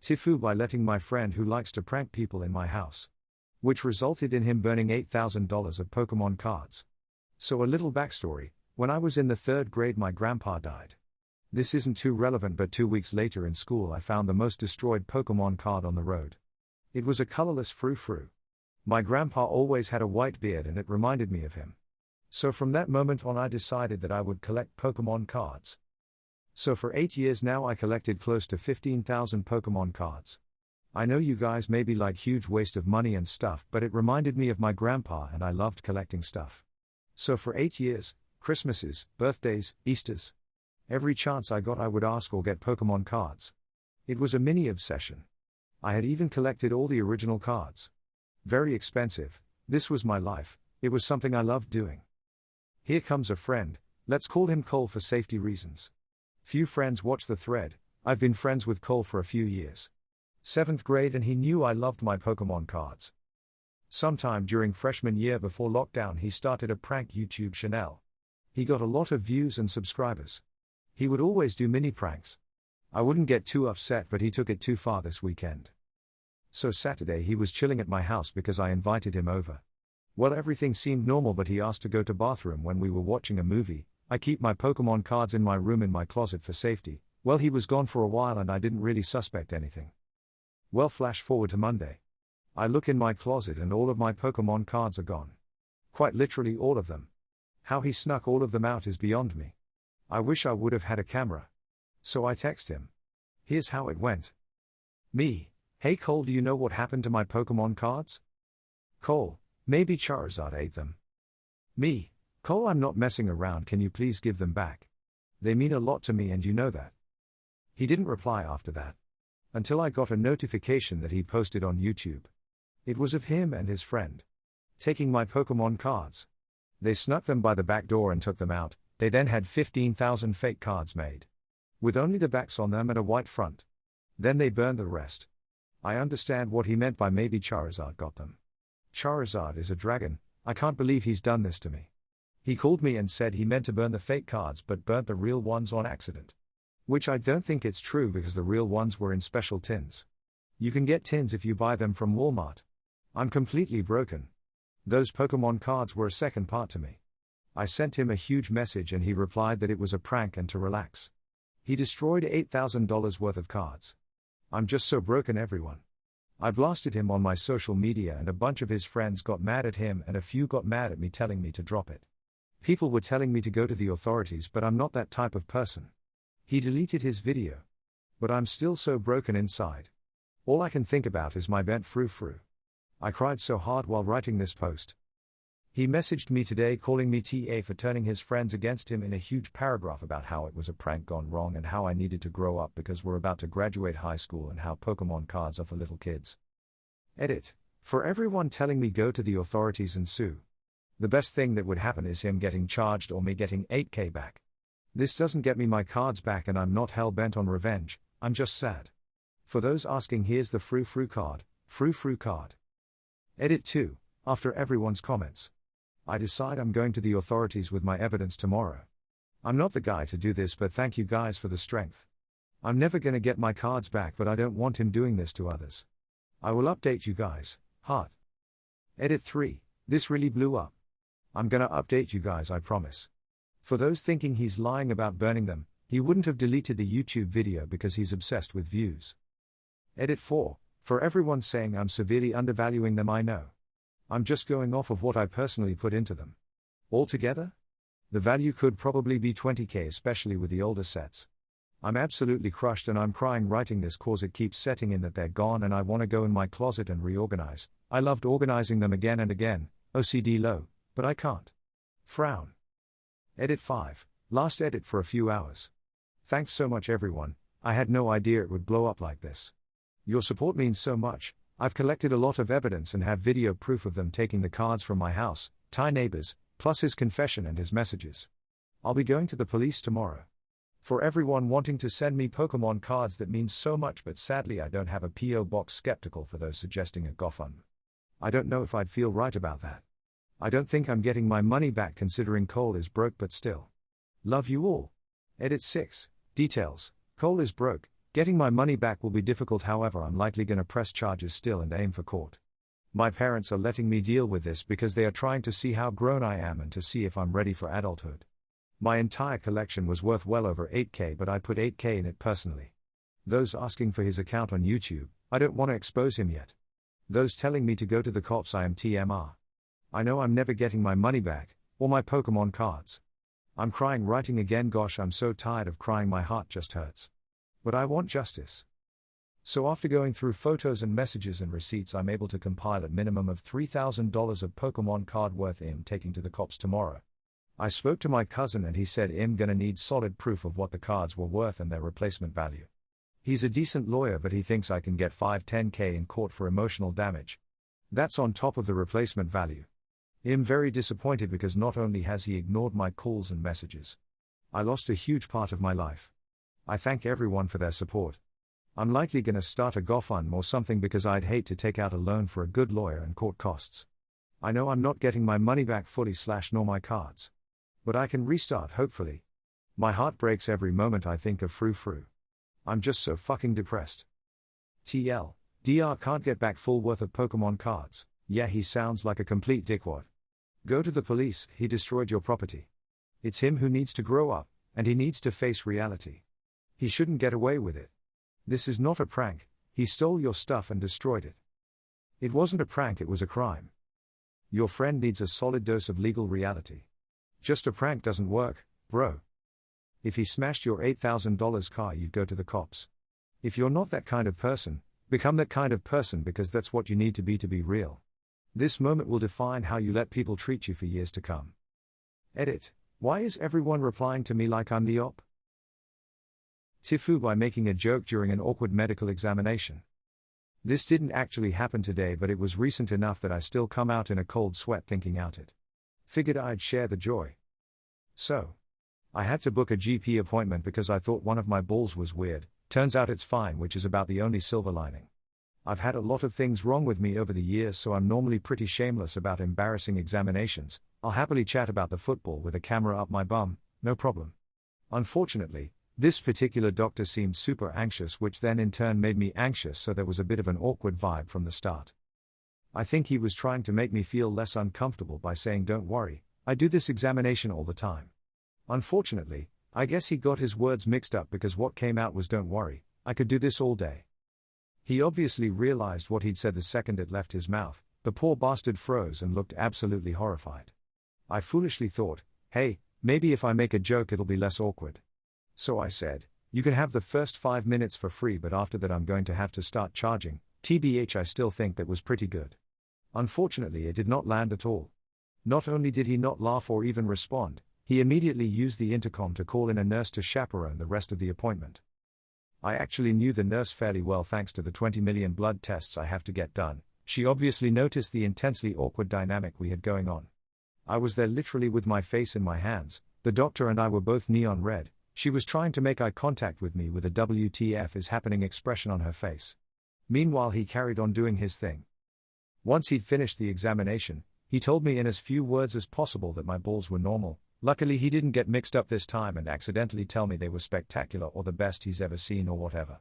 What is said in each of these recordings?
TIFU by letting my friend who likes to prank people in my house. Which resulted in him burning $8,000 of Pokémon cards. So a little backstory, when I was in the 3rd grade my grandpa died. This isn't too relevant, but 2 weeks later in school I found the most destroyed Pokémon card on the road. It was a colorless frou-frou. My grandpa always had a white beard and it reminded me of him. So from that moment on I decided that I would collect Pokémon cards. So for 8 years now I collected close to 15,000 Pokémon cards. I know you guys may be like huge waste of money and stuff, but it reminded me of my grandpa and I loved collecting stuff. So for 8 years, Christmases, birthdays, Easters, every chance I got I would ask or get Pokémon cards. It was a mini obsession. I had even collected all the original cards. Very expensive, this was my life, it was something I loved doing. Here comes a friend, let's call him Cole for safety reasons. Few friends watch the thread, I've been friends with Cole for a few years. 7th grade and he knew I loved my Pokémon cards. Sometime during freshman year before lockdown he started a prank YouTube channel. He got a lot of views and subscribers. He would always do mini pranks. I wouldn't get too upset, but he took it too far this weekend. So Saturday he was chilling at my house because I invited him over. Well, everything seemed normal, but he asked to go to bathroom when we were watching a movie. I keep my Pokémon cards in my room in my closet for safety. Well, he was gone for a while and I didn't really suspect anything. Well, flash forward to Monday. I look in my closet and all of my Pokémon cards are gone. Quite literally all of them. How he snuck all of them out is beyond me. I wish I would have had a camera. So I text him. Here's how it went. Me: hey Cole, do you know what happened to my Pokémon cards? Cole: maybe Charizard ate them. Me: Cole, I'm not messing around, can you please give them back? They mean a lot to me and you know that. He didn't reply after that. Until I got a notification that he posted on YouTube. It was of him and his friend taking my Pokémon cards. They snuck them by the back door and took them out. They then had 15,000 fake cards made, with only the backs on them and a white front. Then they burned the rest. I understand what he meant by maybe Charizard got them. Charizard is a dragon, I can't believe he's done this to me. He called me and said he meant to burn the fake cards but burnt the real ones on accident. Which I don't think it's true because the real ones were in special tins. You can get tins if you buy them from Walmart. I'm completely broken. Those Pokémon cards were a second part to me. I sent him a huge message and he replied that it was a prank and to relax. He destroyed $8,000 worth of cards. I'm just so broken, everyone. I blasted him on my social media and a bunch of his friends got mad at him and a few got mad at me telling me to drop it. People were telling me to go to the authorities, but I'm not that type of person. He deleted his video. But I'm still so broken inside. All I can think about is my bent frou-frou. I cried so hard while writing this post. He messaged me today calling me TA for turning his friends against him in a huge paragraph about how it was a prank gone wrong and how I needed to grow up because we're about to graduate high school and how Pokémon cards are for little kids. Edit: for everyone telling me go to the authorities and sue. The best thing that would happen is him getting charged or me getting 8K back. This doesn't get me my cards back and I'm not hell-bent on revenge, I'm just sad. For those asking, here's the frou-frou card, frou-frou card. Edit 2, after everyone's comments. I decide I'm going to the authorities with my evidence tomorrow. I'm not the guy to do this, but thank you guys for the strength. I'm never gonna get my cards back, but I don't want him doing this to others. I will update you guys, heart. Edit 3, this really blew up. I'm gonna update you guys, I promise. For those thinking he's lying about burning them, he wouldn't have deleted the YouTube video because he's obsessed with views. Edit 4, for everyone saying I'm severely undervaluing them, I know. I'm just going off of what I personally put into them. Altogether? The value could probably be 20K, especially with the older sets. I'm absolutely crushed and I'm crying writing this cause it keeps setting in that they're gone and I want to go in my closet and reorganize. I loved organizing them again and again, OCD low, but I can't. Frown. Edit 5, last edit for a few hours. Thanks so much everyone, I had no idea it would blow up like this. Your support means so much. I've collected a lot of evidence and have video proof of them taking the cards from my house, Thai neighbors, plus his confession and his messages. I'll be going to the police tomorrow. For everyone wanting to send me Pokémon cards, that means so much, but sadly I don't have a PO box. Skeptical for those suggesting a GoFundMe. I don't know if I'd feel right about that. I don't think I'm getting my money back considering Cole is broke, but still. Love you all. Edit 6, details. Cole is broke. Getting my money back will be difficult, however I'm likely gonna press charges still and aim for court. My parents are letting me deal with this because they are trying to see how grown I am and to see if I'm ready for adulthood. My entire collection was worth well over 8K, but I put 8K in it personally. Those asking for his account on YouTube, I don't want to expose him yet. Those telling me to go to the cops, I am TMR. I know I'm never getting my money back, or my Pokémon cards. I'm crying writing again, gosh I'm so tired of crying, my heart just hurts. But I want justice. So after going through photos and messages and receipts, I'm able to compile a minimum of $3,000 of Pokémon card worth I'm taking to the cops tomorrow. I spoke to my cousin and he said I'm gonna need solid proof of what the cards were worth and their replacement value. He's a decent lawyer, but he thinks I can get 5-10K in court for emotional damage. That's on top of the replacement value. I'm very disappointed because not only has he ignored my calls and messages, I lost a huge part of my life. I thank everyone for their support. I'm likely gonna start a GoFundMe or something because I'd hate to take out a loan for a good lawyer and court costs. I know I'm not getting my money back fully / nor my cards. But I can restart, hopefully. My heart breaks every moment I think of Frou. I'm just so fucking depressed. TL. DR can't get back full worth of Pokémon cards. Yeah, he sounds like a complete dickwad. Go to the police, he destroyed your property. It's him who needs to grow up, and he needs to face reality. He shouldn't get away with it. This is not a prank, he stole your stuff and destroyed it. It wasn't a prank, it was a crime. Your friend needs a solid dose of legal reality. Just a prank doesn't work, bro. If he smashed your $8,000 car, you'd go to the cops. If you're not that kind of person, become that kind of person, because that's what you need to be real. This moment will define how you let people treat you for years to come. Edit. Why is everyone replying to me like I'm the op? TIFU by making a joke during an awkward medical examination. This didn't actually happen today, but it was recent enough that I still come out in a cold sweat thinking out it. Figured I'd share the joy. So, I had to book a GP appointment because I thought one of my balls was weird. Turns out it's fine, which is about the only silver lining. I've had a lot of things wrong with me over the years, so I'm normally pretty shameless about embarrassing examinations. I'll happily chat about the football with a camera up my bum, no problem. Unfortunately, this particular doctor seemed super anxious, which then in turn made me anxious, so there was a bit of an awkward vibe from the start. I think he was trying to make me feel less uncomfortable by saying, "Don't worry, I do this examination all the time." Unfortunately, I guess he got his words mixed up because what came out was, "Don't worry, I could do this all day." He obviously realized what he'd said the second it left his mouth. The poor bastard froze and looked absolutely horrified. I foolishly thought, hey, maybe if I make a joke it'll be less awkward. So I said, "You can have the first 5 minutes for free, but after that I'm going to have to start charging." TBH, I still think that was pretty good. Unfortunately, it did not land at all. Not only did he not laugh or even respond, he immediately used the intercom to call in a nurse to chaperone the rest of the appointment. I actually knew the nurse fairly well thanks to the 20 million blood tests I have to get done. She obviously noticed the intensely awkward dynamic we had going on. I was there literally with my face in my hands. The doctor and I were both neon red. She was trying to make eye contact with me with a WTF is happening expression on her face. Meanwhile, he carried on doing his thing. Once he'd finished the examination, he told me in as few words as possible that my balls were normal. Luckily he didn't get mixed up this time and accidentally tell me they were spectacular or the best he's ever seen or whatever.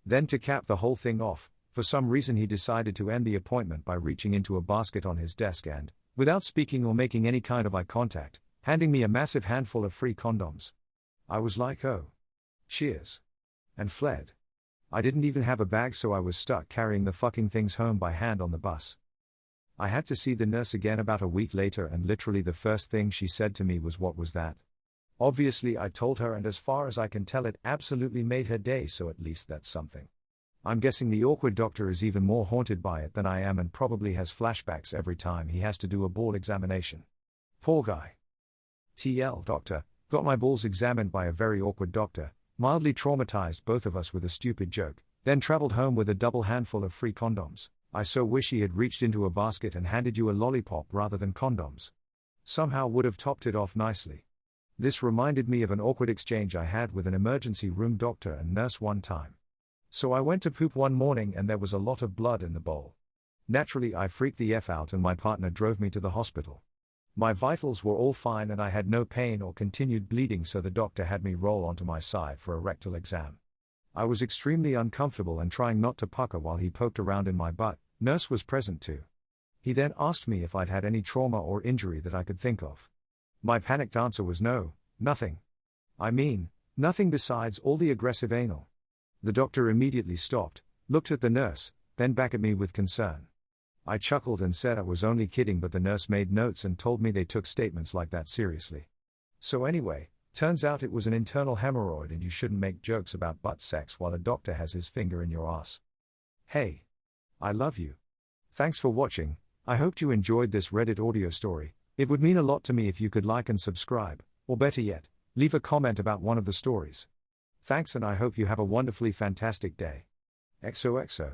Then to cap the whole thing off, for some reason he decided to end the appointment by reaching into a basket on his desk and, without speaking or making any kind of eye contact, handing me a massive handful of free condoms. I was like, oh. Cheers. And fled. I didn't even have a bag, so I was stuck carrying the fucking things home by hand on the bus. I had to see the nurse again about a week later, and literally the first thing she said to me was, "What was that?" Obviously I told her, and as far as I can tell it absolutely made her day, so at least that's something. I'm guessing the awkward doctor is even more haunted by it than I am and probably has flashbacks every time he has to do a ball examination. Poor guy. TL doctor, got my balls examined by a very awkward doctor, mildly traumatized both of us with a stupid joke, then traveled home with a double handful of free condoms. I so wish he had reached into a basket and handed you a lollipop rather than condoms. Somehow would have topped it off nicely. This reminded me of an awkward exchange I had with an emergency room doctor and nurse one time. So I went to poop one morning and there was a lot of blood in the bowl. Naturally I freaked the F out and my partner drove me to the hospital. My vitals were all fine and I had no pain or continued bleeding, so the doctor had me roll onto my side for a rectal exam. I was extremely uncomfortable and trying not to pucker while he poked around in my butt. Nurse was present too. He then asked me if I'd had any trauma or injury that I could think of. My panicked answer was no, nothing. I mean, nothing besides all the aggressive anal. The doctor immediately stopped, looked at the nurse, then back at me with concern. I chuckled and said I was only kidding, but the nurse made notes and told me they took statements like that seriously. So anyway, turns out it was an internal hemorrhoid and you shouldn't make jokes about butt sex while a doctor has his finger in your ass. Hey. I love you. Thanks for watching. I hoped you enjoyed this Reddit audio story. It would mean a lot to me if you could like and subscribe, or better yet, leave a comment about one of the stories. Thanks, and I hope you have a wonderfully fantastic day. XOXO.